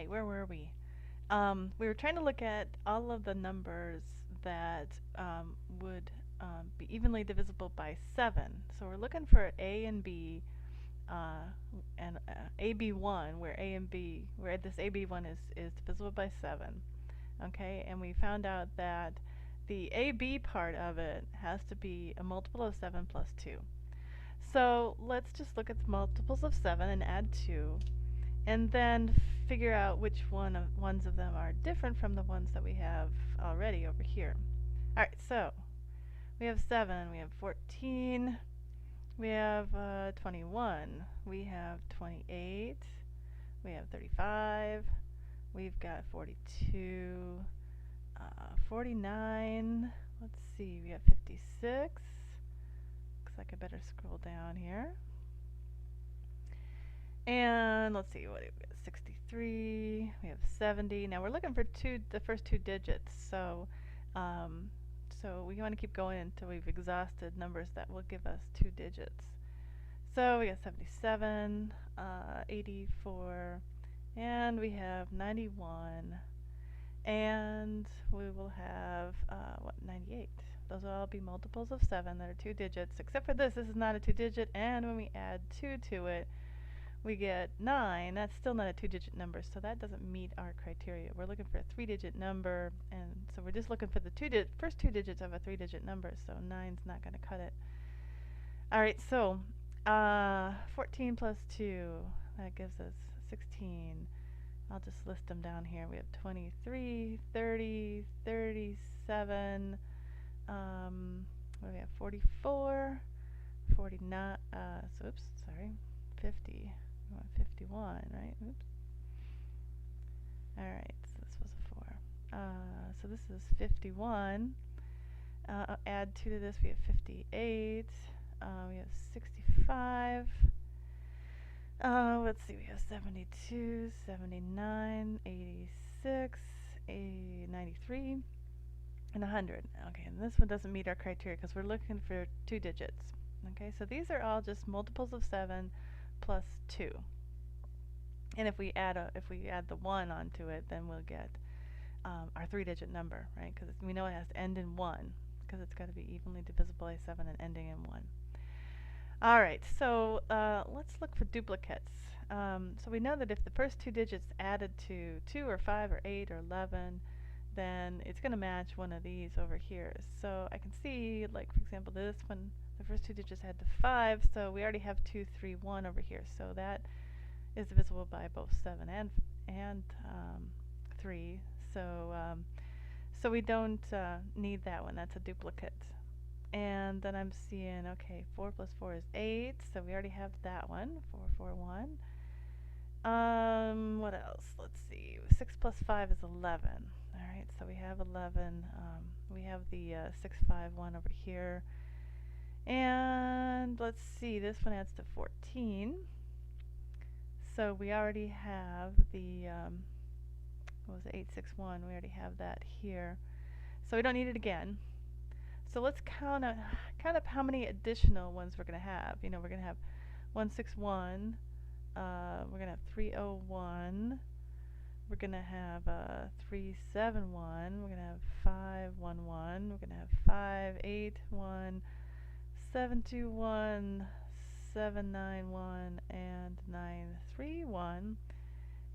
right, where were we? We were trying to look at all of the numbers that would be evenly divisible by 7. So we're looking for A and B, and AB1, where A and B, where this AB1 is divisible by 7. Okay, and we found out that the AB part of it has to be a multiple of 7 plus 2. So let's just look at the multiples of 7 and add 2, and then figure out which ones of them are different from the ones that we have already over here. Alright, so we have 7, we have 14, we have 21, we have 28, we have 35, we've got 42, 49, let's see, we have 56. Looks like I better scroll down here. And let's see, what do we got? 63. We have 70. Now we're looking for the first two digits. So we want to keep going until we've exhausted numbers that will give us two digits. So we got 77, 84, and we have 91, and we will have 98. Those will all be multiples of 7 that are two digits, except for this. This is not a two-digit, and when we add 2 to it, we get 9. That's still not a two-digit number, so that doesn't meet our criteria. We're looking for a three-digit number, and so we're just looking for the first two digits of a three-digit number, so 9's not going to cut it. Alright, so 14 plus 2, that gives us 16. I'll just list them down here. We have 23, 30, 37, what do we have, 44, 49, so oops, sorry, 50. 51, right? Oops. Alright, so this was a 4. So this is 51. Add 2 to this, we have 58. We have 65. Let's see, we have 72, 79, 86, 93, and 100. Okay, and this one doesn't meet our criteria because we're looking for two digits. Okay, so these are all just multiples of 7 plus 2. And if we add the 1 onto it, then we'll get our three-digit number, right? Because we know it has to end in 1, because it's got to be evenly divisible by 7 and ending in 1. Alright, so let's look for duplicates. So we know that if the first two digits added to 2 or 5 or 8 or 11, then it's going to match one of these over here. So I can see, like, for example, this one, the first two digits add to 5, so we already have 2, 3, 1 over here. So that is divisible by both 7 and 3. So we don't need that one. That's a duplicate. And then I'm seeing, okay, 4 plus 4 is 8, so we already have that one, 4, 4, 1. What else? Let's see, 6 plus 5 is 11. Alright, so we have 11. We have the 6, 5, 1 over here. And let's see, this one adds to 14. So we already have the, what was it, 8, 6, 1. We already have that here. So we don't need it again. So let's count up how many additional ones we're going to have. You know, we're going to have 161. We're going to have 301. We're going to have 371. We're going to have 511. We're going to have 581, 721, 791, and 931.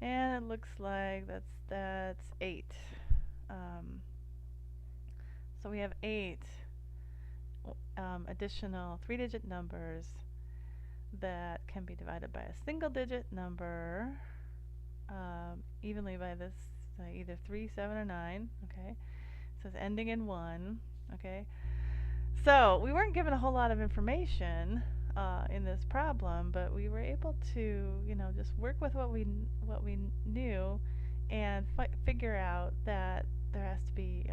And it looks like that's 8. So we have 8 additional three-digit numbers that can be divided by a single-digit number evenly by this either 3, 7, or 9. Okay, so it's ending in 1. Okay, so we weren't given a whole lot of information in this problem, but we were able to, you know, just work with what we knew and figure out that there has to be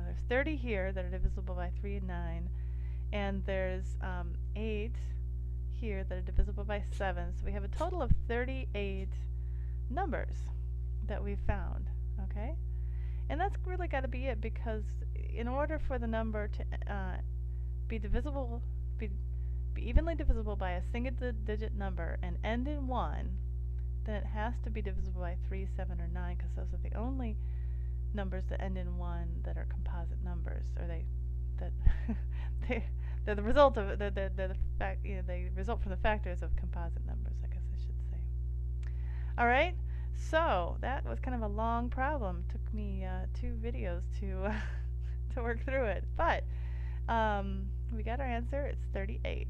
there's 30 here that are divisible by 3 and 9, and there's 8 here that are divisible by 7. So we have a total of 38 numbers that we've found. Okay, and that's really got to be it, because in order for the number to be evenly divisible by a single digit number and end in 1, then it has to be divisible by 3, 7, or 9, because those are the only numbers that end in 1 that are composite numbers, or that they're the result of the fact, they result from the factors of composite numbers, I guess I should say. All right, so that was kind of a long problem. Took me 2 videos to to work through it, but we got our answer. It's 38.